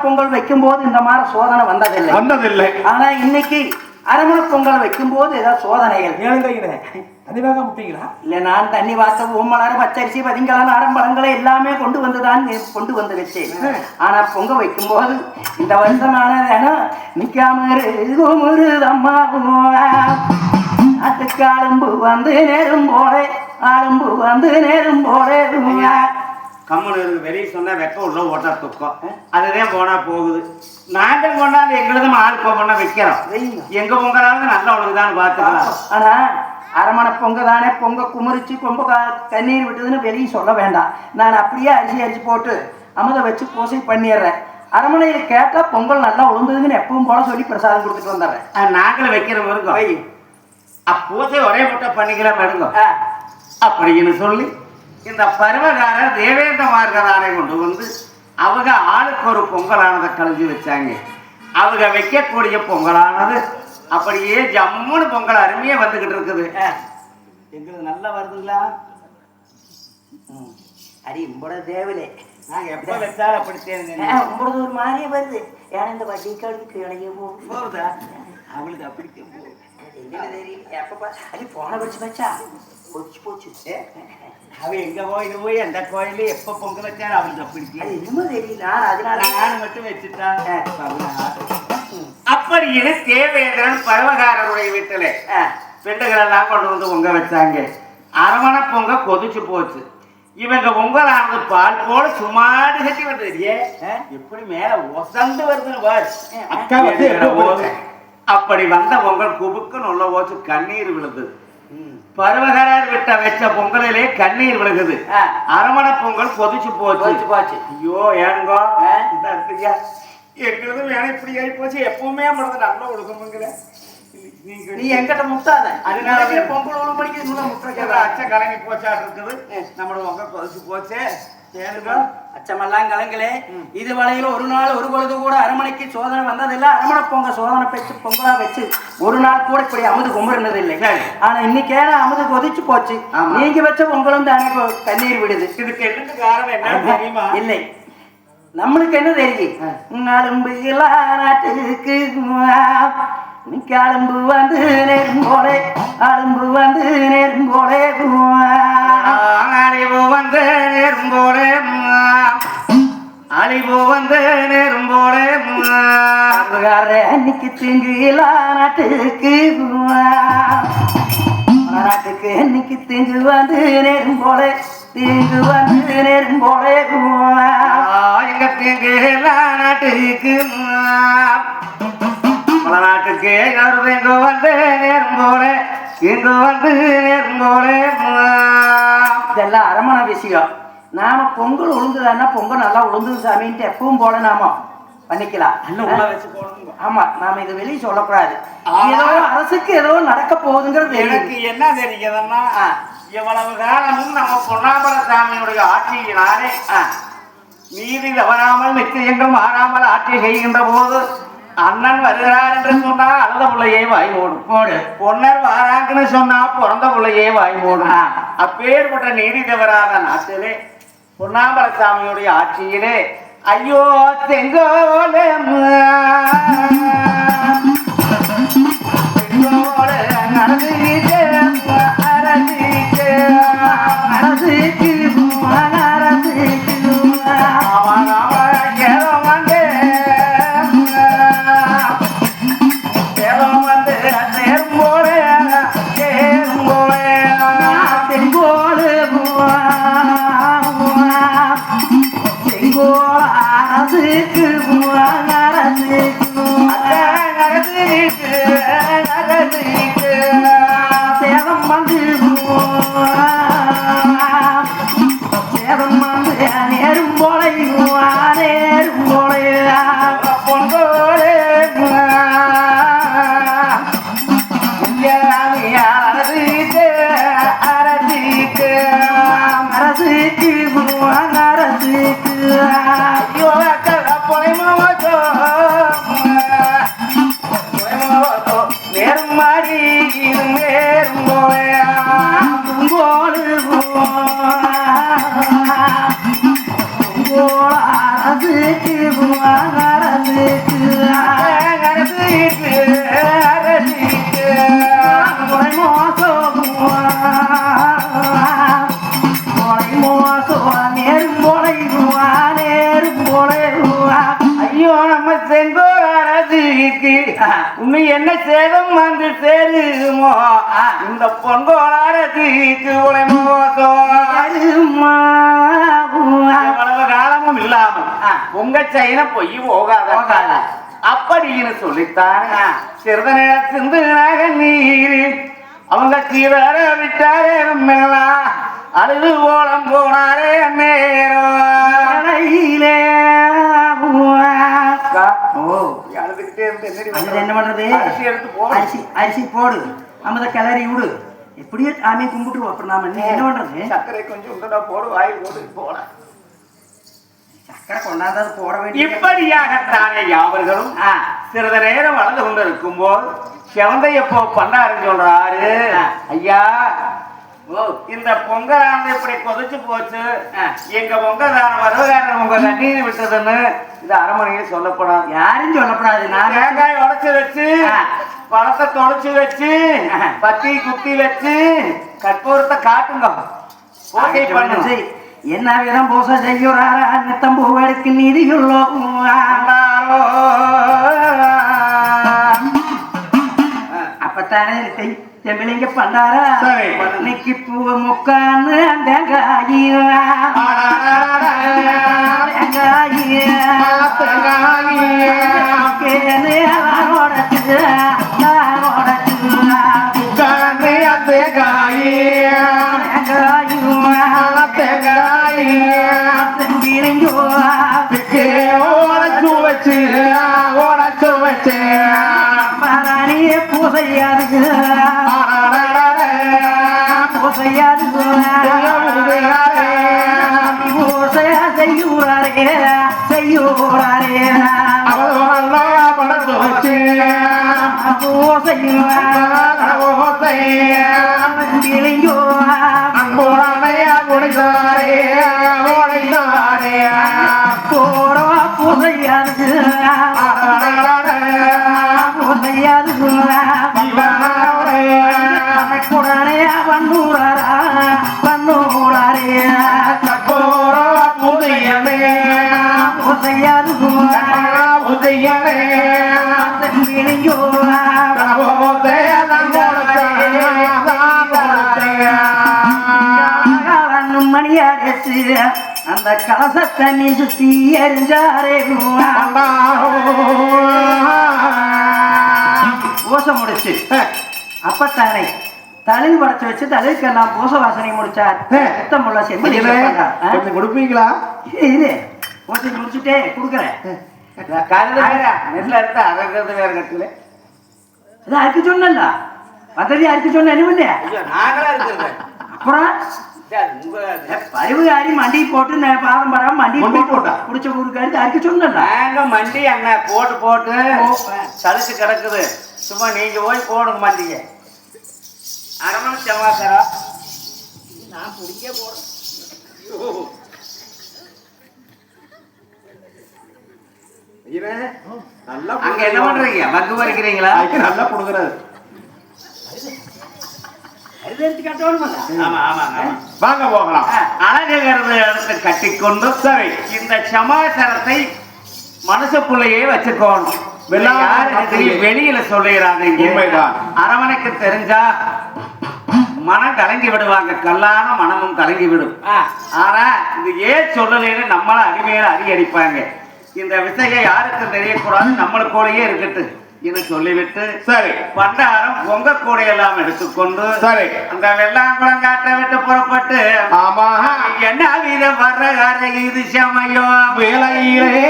பொங்கல் வைக்கும் போது இந்த மாதிரி சோதனை வந்ததில்லை. ஆனா இன்னைக்கு அரமண பொங்கல் வைக்கும் போது ஏதாவது சோதனைகள் தண்ணிவாக முப்பீங்களா? இல்ல, நான் தண்ணி வாசம் உம்மலர் பச்சரிசி பதிங்கலாம் ஆடம்பழங்களை எல்லாமே கொண்டு வந்து வச்சேன். ஆனா பொங்க வைக்கும் போது இந்த வருஷமான நிக்காம அம்மா நாட்டுக்கு ஆளும்பு வந்து நேரும் போலே கம்மனு வெளியே சொன்னா வெப்பம் உள்ள ஓட்டா துக்கம் அதுதான் போனா போகுது. நாங்கள் கொண்டாந்து எங்களுதும் ஆள் போனா வைக்கிறோம். எங்க பொங்கலாவது நல்ல உனக்குதான் பார்த்துக்கலாம். ஆனா அரமண பொங்க தானே, பொங்க குமரிச்சு கொம்ப தண்ணீர் விட்டுதுன்னு வெளியே சொல்ல வேண்டாம். நான் அப்படியே அரிசி போட்டு அமுத வச்சு பூசை பண்ணிடுறேன். அரமனையில் கேட்டா பொங்கல் நல்லா உளுந்ததுன்னு எப்பவும் போல சொல்லி பிரசாதம் கொடுத்துட்டு வந்துடுறேன். நாங்களும் வைக்கிற மிருகம் பூசை ஒரே முட்டை பண்ணிக்கலாம் எடுங்க அப்படின்னு சொல்லி இந்த பருவகாரர் தேவேந்திர மார்கதானை கொண்டு வந்து அவங்க ஆளுக்கு ஒரு பொங்கலானதை கழிஞ்சு வச்சாங்க. அவங்க வைக்கக்கூடிய பொங்கலானது அப்படியே ஜம்முன்னு பொங்கல் அருமையா வந்துகிட்டு இருக்குது. எங்களுக்கு நல்லா வருதுங்களா? அடி உங்களோட தேவலே நாங்க எப்ப வச்சாலும் அப்படித்தேன் உங்களது ஒரு மாதிரியே வருது. ஏன்னா இந்த வட்டி காலுக்கு இடையே போகுதா? அவளுக்கு அப்படித்தே எப்ப அடி போன வச்சு வச்சா போச்சு. அவ எங்க கோயில் போய் அந்த கோயில எப்ப பொங்கல் வச்சாலும் அவளுக்கு அப்படி இன்னும் தெரியல. அதனால நானும் மட்டும் வச்சுட்டாங்க. அப்படின்னு தேவேந்திரன் பருவகாரருடைய வீட்டுல பெண்டுகள் எல்லாம் கொண்டு வந்து பொங்க வச்சாங்க. அரமண பொங்க கொதிச்சு போச்சு. இவங்க பொங்கலானது பால் போல சுமாடு கட்டி வந்தது. எப்படி மேல ஒசந்து வருதுன்னு பாரு. அப்படி வந்த பொங்கல் குபுக்குன்னு உள்ள போச்சு. கண்ணீர் விழுது. பருவகரார் விட்ட வச்ச பொங்கலிலே கண்ணீர் விழுகுது. அரமண பொங்கல் கொதிச்சு போச்சு. ஐயோ ஏனுங்கோ எங்களுக்கு வேணும் இப்படி ஆகி போச்சு. எப்பவுமே நம்மளது நல்ல ஒழுக்கமுங்கிற நீ எங்கிட்ட முட்டாத. அதனால பொங்கல் ஒரு மணிக்கு முட்டை அச்சம் கலங்கி போச்சாட்டு இருக்குது. நம்மளோட பொங்கல் கொதிச்சு போச்சு. அச்சமெல்லாம் கலங்களே. இது வரையில ஒரு நாள் ஒரு பொழுது கூட அரமனைக்கு சோதனை வந்ததில்லை. அரமணை பொங்க சோதனை வச்சு பொங்கலா வச்சு ஒரு நாள் கூட இப்படி அமுது கும்பிடுனது இல்லை. ஆனா இன்னைக்கு அமுது கொதிச்சு போச்சு. நீங்க வச்ச பொங்கலும் தானே கண்ணீர் விடுது. இதுக்கு என்ன காரணம் என்ன தெரியுமா? இல்லை, நம்மளுக்கு என்ன தெரியும்? அலும்பு நாட்டுக்கு அலும்பு வந்து நேரும் போலே அலும்பு வந்து நேரும் போலே அழிவு வந்து நேரும் போலே அழிவு வந்து நேரும் போலே அன்னைக்கு திங்குலா நாட்டுக்கு அன்னைக்கு திங்கு வந்து நேரும் போலே தீங்கு வந்து நேரும் போலே எங்க திங்குலா நாட்டுக்கு பல நாட்டுக்கு எங்க வந்து நேரும் போலே இங்கு வந்து நேரும் போலே. இதெல்லாம் அரமண விஷயம். நாம பொங்கல் உளுந்துதானா பொங்கல் நல்லா உளுந்து சாமின்ட்டு எப்பவும் போல நாம பண்ணிக்கலாம். ஆமா, நாம இது வெளியே சொல்லக்கூடாது. ஏதோ அரசுக்கு ஏதோ நடக்க போகுதுங்கிறது எனக்கு என்ன தெரியுதுன்னா, இவ்வளவு காலமும் நம்ம பொன்னாம்பல சாமியுடைய ஆட்சியினாலே நீதி தவறாமல் நிச்சயங்கள் மாறாமல் ஆட்சி செய்கின்ற போது அண்ணன் வருகிறார் என்று சொன்னா அழுத பிள்ளையே வாய் ஓடும். பொன்னர் வாராங்கன்னு சொன்னா பிறந்த பிள்ளையே வாய் ஓடும். அப்பேற்பட்ட நீதி தவறாத நாட்டிலே பொன்னாம்பல சாமியுடைய ஆட்சியிலே ஐயோ செங்கோலே நேரும் மாடி நேரும் போயா ஐயோ நம்ம செங்கோராரதிக்கு உன்னை என்ன சேதம் வந்து சேருமோ இந்த பொங்கோராரதிக்கு உலை மோசம் எவ்வளவு காலமும் இல்லாமல் உங்க செயல பொய் போகாத அப்படின்னு சொல்லித்தான் சிறிது நேரம் சிந்துனாக நீர் அவங்க சீரார விட்டாரே நம்மெல்லாம் அழுது ஓலம் போனாரே நேரம் என்ன பண்றது? அரிசி போடு, அம்மத கிளறி விடு, எப்படியே சாமி கும்பிட்டுருவோம். அப்புறம் நாம என்ன பண்றது? சர்க்கரை கொஞ்சம் உண்டா போடு, வாயில் போடு, போட சர்க்கரை கொண்டாந்தது போட வேண்டிய. இப்படியாகத்தானே யாவர்களும் சிறிது நேரம் வளர்ந்து கொண்டு இருக்கும் போது செவந்தையப்போ பண்டாருன்னு சொல்றாரு, ஐயா இந்த பொங்கலானது இப்படி கொதிச்சு போச்சு, எங்க பொங்கலான வரவுகாரன் உங்க கண்ணீர் விட்டதுன்னு இது அரண்மனையில் சொல்லப்படாது. யாரும் சொல்லப்படாது. நான் தேங்காய் உடைச்சு வச்சு, பழத்தை தொலைச்சு வச்சு, பத்தி குத்தி வச்சு, கற்பூரத்தை காட்டுங்க, பூஜை பண்ணு. என்ன விதம் பூசை செய்யுறாரா நித்தம் பூவெடுக்கு நிதியுள்ளோ அப்பத்தானே செம்பிளிங்க பண்ணாரா இன்னைக்கு பூவை முக்கான்னு பூசையாது அந்த கலசத்தை நீ சுத்தி எரிஞ்சாரே பூசை முடிச்சு அப்பத்தானே தலையில் படைச்சு வச்சு தலைக்கெல்லாம் பூச வாசனை முடிச்சார். ரத்தமுள்ள செம்பி கொடுப்பீங்களா? இது பூசை முடிச்சுட்டே கொடுக்குறேன். நெல்ல எடுத்து அரைக்கிறது வேற கட்டுல அதான் அறுக்க சொன்னல வசதி அறுக்க சொன்ன என்ன பண்ண அப்புறம் பருவுகாரி மண்டி போட்டு பாதம் படாம மண்டி போட்டா குடிச்ச ஊருக்காரி அறுக்க சொன்னல நாங்க மண்டி அண்ணா போட்டு போட்டு சளிச்சு கிடக்குது. சும்மா நீங்க போய் போடுங்க மண்டிங்க. அரமண செவ்வாசரா நான் பிடிக்க போறேன். அங்க என்ன பண்றீங்க? மக்கு பறிக்கிறீங்களா? நல்லா கொடுக்குறாரு. வாங்க போகலாம். அழகிறது இடத்தை கட்டிக்கொண்டு சரி இந்த சமாச்சாரத்தை மனசுக்குள்ளேயே வச்சுக்கோணும். வெளியில சொல்லுகிறாங்க. அரவணைக்கு தெரிஞ்சா மனம் கலங்கி விடுவாங்க. கல்லான மனமும் கலங்கி விடும். ஆனா இது ஏன் சொல்லலைன்னு நம்மள அடிமையில அடிப்பாங்க. இந்த விஷயம் யாருக்கும் தெரியக்கூடாது, நம்மளுக்குள்ளேயே இருக்கட்டு என்று சொல்லிவிட்டு சரி பண்டாரம் பொங்க கூடையெல்லாம் எடுத்துக்கொண்டு சரி அந்த வெள்ளாங்குளம் காட்ட விட்டு புறப்பட்டு ஆமா என்ன வீதம் வர்ற காரை இது சமயம் வேலையிலே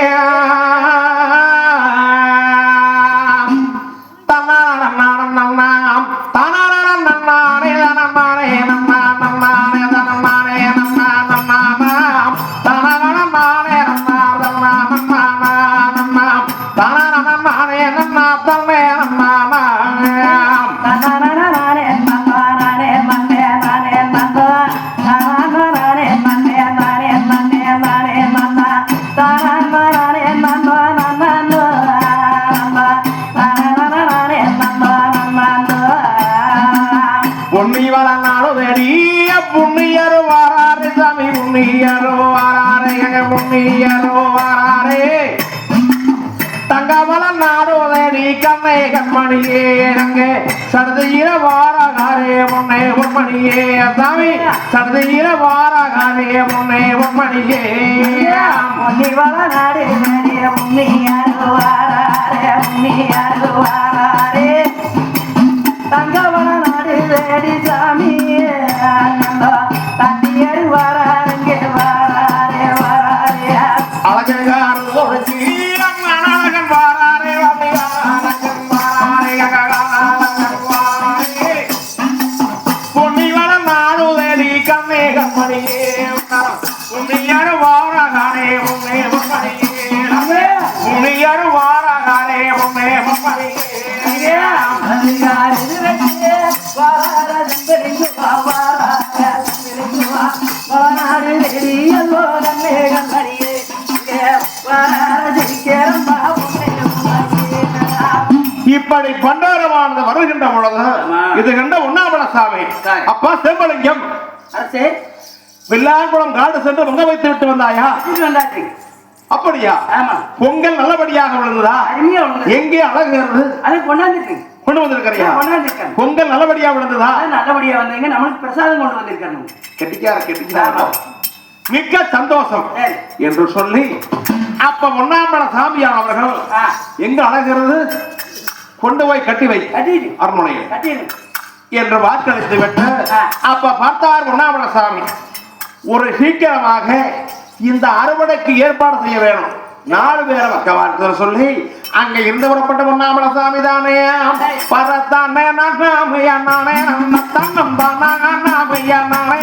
na தங்கவள நாடோதடி கண்ணை கண்மணியே அங்கே சடுதியில வாராகாரே முன்னே பொன்மணியே சாமி சடுதியில வாராகாரே முன்னே பொன்மணியே முன்னிவள நாடு முன்னியாருவாரே தங்கவள நாடு தேடி சாமி தட்டியரு வாராங்க வாராரே வாராரே அழகார் அழகன் வாராரே அழகன் வாராரே பொன்னிவள நாடுதடி கண்ணே கண்மணியே உன்னையாரு வாராகாரே உன்னே பொன்மணியே உன்னையாரு வாராகாரே உன்னே பொன்மணியே இப்படி பண்டாரமானது வருகின்ற பொழுது இது கண்ட உண்ணாமல சாமி அப்பா செம்பலிங்கம் அரசே வில்லாங்குளம் காடு சென்று பொங்க வைத்து விட்டு வந்தாயா? வந்தாச்சு. அப்படியா? ஆமா. பொங்கல் நல்லபடியாக விழுந்ததா? அருமையா விழுந்தது. எங்கே அழகுறது? அதை கொண்டாந்துருக்கு. கொண்டு வந்திருக்கிறியா? கொண்டாந்துருக்கேன். பொங்கல் நல்லபடியா விழுந்ததா? நல்லபடியா வந்தீங்க. நம்மளுக்கு பிரசாதம் கொண்டு வந்திருக்காங்க. கெட்டிக்கார மிக்க சந்தோஷம் என்று சொல்லி அப்ப பொன்னாம்பல சாமியார் அவர்கள் எங்க அழகிறது கொண்டு போய் கட்டி வை அரண்மனையில் என்று வாக்களித்து விட்டு அப்ப பார்த்தார் பொன்னாம்பல சாமி ஒரு சீக்கிரமாக இந்த அறுவடைக்கு ஏற்பாடு செய்ய வேணும். 4 பேரை பக்கவார்த்தை சொல்லி அங்க இருந்து புறப்பட்ட பொன்னாம்பல சாமி தானே பரத்தானே நாமையா நானே தன்னம் தானாமையா நானே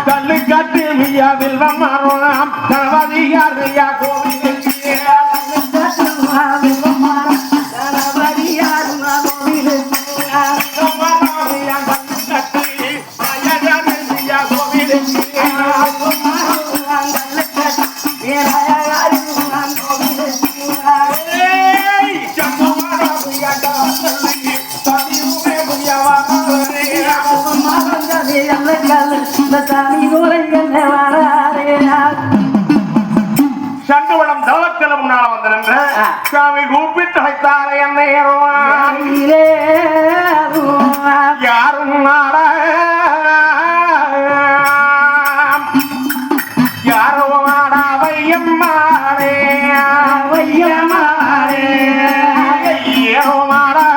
கல்லு கட்டு மியாவில் மாறும் கணவதியாரியா கோவில் சண்டுவளம் தவக்கல முன்னால வந்து நின்று சாமி கூப்பிட்டு அழைத்தாரே என்னை யாரும் நாடா யாரோ நாடா வையம்மாரே வையம்மாரே ஏரோ நாடா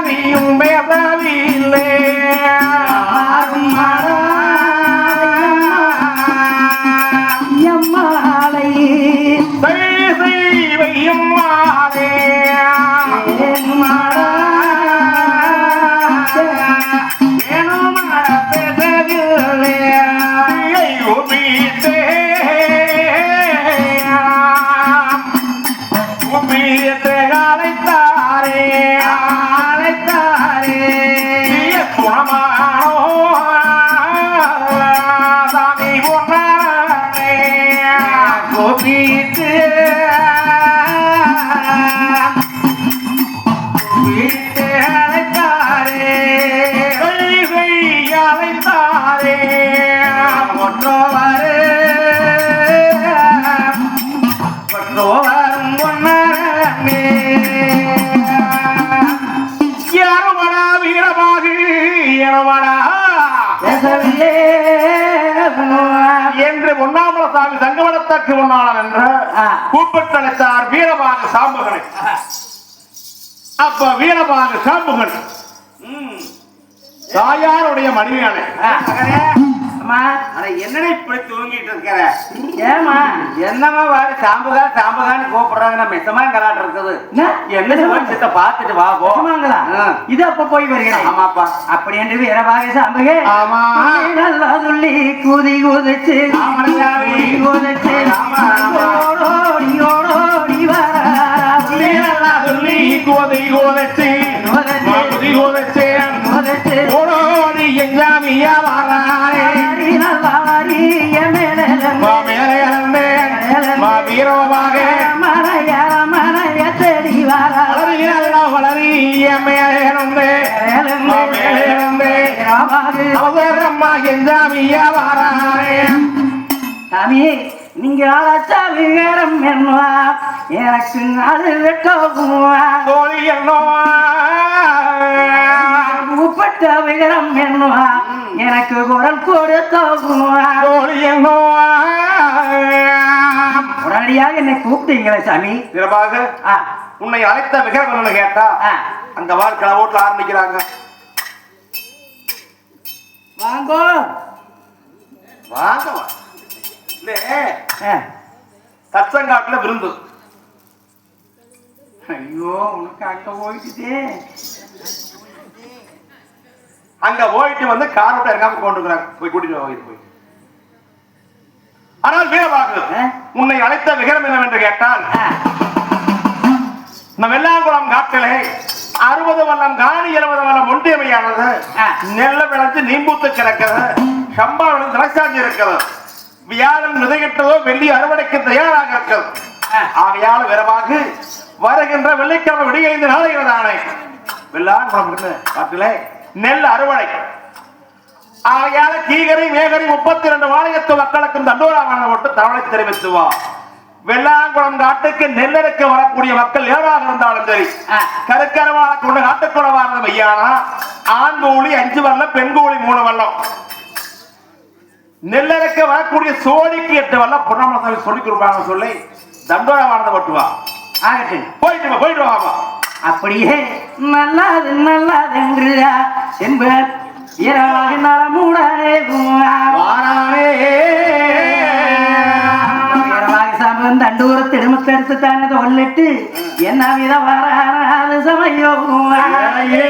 நீயும் பேசவில்லை என்று பொன்னாமல சாமி தங்கவனத்தற்கு முன்னாளர் என்று கூப்பிட்டழைத்தார் வீரபாக சாம்புகனை. அப்ப வீரபாக சாம்புகன் தாயாருடைய மனைவியானே என்னடா இப்படி தூங்கிட்டு இருக்கிற? ஏமா என்னமா வாரு சாம்புகான்னு கூப்பிடுறாங்க. மெசமா கலாட்டு இருக்குது. என்ன சித்த பாத்துட்டு வா போங்களா? இது அப்ப போய் வருகிறேன். ஆமாப்பா. அப்படி என்று வீரபாக சாம்புகே ஆமா நல்லா சொல்லி கூதி கூதிச்சு கூதிச்சு ஓடோடி ஓடோடி சொல்லி கோதை கோதச்சு கோதச்சு ஓடோடி எஞ்சாமியா வாராரே வீரமாக மனைய தேடி வளரியம்மா எஞ்சாமி சாமியா வாராரே. சாமி நீங்க அழைச்சா விகரம் என்னவா எனக்கு அது வெட்டோகுமா கோழி என்னவா உப்பட்ட விகரம் என்னவா எனக்கு குரல் கொடுத்தோகுமா கோழி என்னவா. உடனடியாக என்னை கூப்பிட்டீங்களே சாமி. சிறப்பாக ஆ, உன்னை அழைத்த விகரம் கேட்டா ஆ. அங்க வாழ்க்கை ஓட்டுல ஆரம்பிக்கிறாங்க. வாங்கோ வாங்க வா. இல்ல ஆ. தச்சங்காட்டுல விருந்து. ஐயோ உனக்கு அங்க போயிட்டுதே. அங்க போயிட்டு வந்து கார் விட்டு இறங்காம கொண்டுக்கிறாங்க. போய் கூட்டிட்டு போய். ஆனால் வீரபாகு உன்னை அழைத்த விகரம் என்னவென்று கேட்டால் ஆ, நம்ம வெள்ளாங்குளம் காட்டிலே 60 வல்லம் காணி 70 வல்லம் ஒன்றியமையானது. ஆ. நெல்ல விளைஞ்சு நீம்பூத்து கிடக்கிறது. சம்பா விளைஞ்சு திரசாஞ்சி இருக்கிறது. வியாழன் விதையிட்டதோ வெள்ளி அறுவடைக்கு தயாராக இருக்கிறது. ஆகையால் வீரபாகு வருகின்ற வெள்ளிக்கிழமை விடிய 5 நாளைகிறதானே வெள்ளாங்குளம் காட்டிலே நெல் அறுவடை. ஆகையால கீகரி மேகரி 32 வாழையத்து மக்களுக்கும் தண்டோராமான மட்டும் தகவலை தெரிவித்துவா. வெள்ளாங்குளம் காட்டுக்கு நெல்லறுக்க வரக்கூடிய மக்கள் ஏழாக இருந்தாலும் சரி, கருக்கரவாள கொண்டு காட்டுக்குறவான மையானா ஆண் கூலி 5 வல்லம், பெண் கூலி 3 வல்லம். நெல்லறுக்க வரக்கூடிய சோழிக்கு 8 வல்லம் புறமசாமி சொல்லி கொடுப்பாங்க சொல்லி தண்டோராவானதை மட்டுவா. ஆகட்டும். போயிட்டு வாமா. அப்படியே நல்லாது நல்லாதென்று என்பர் இரவாக நலமுடனே வாரானே இரவாக சாம்பம் தண்டூர் திருமத்தெடுத்து தானே சொல்லிட்டு என்ன வித வராது சமயம் ஏ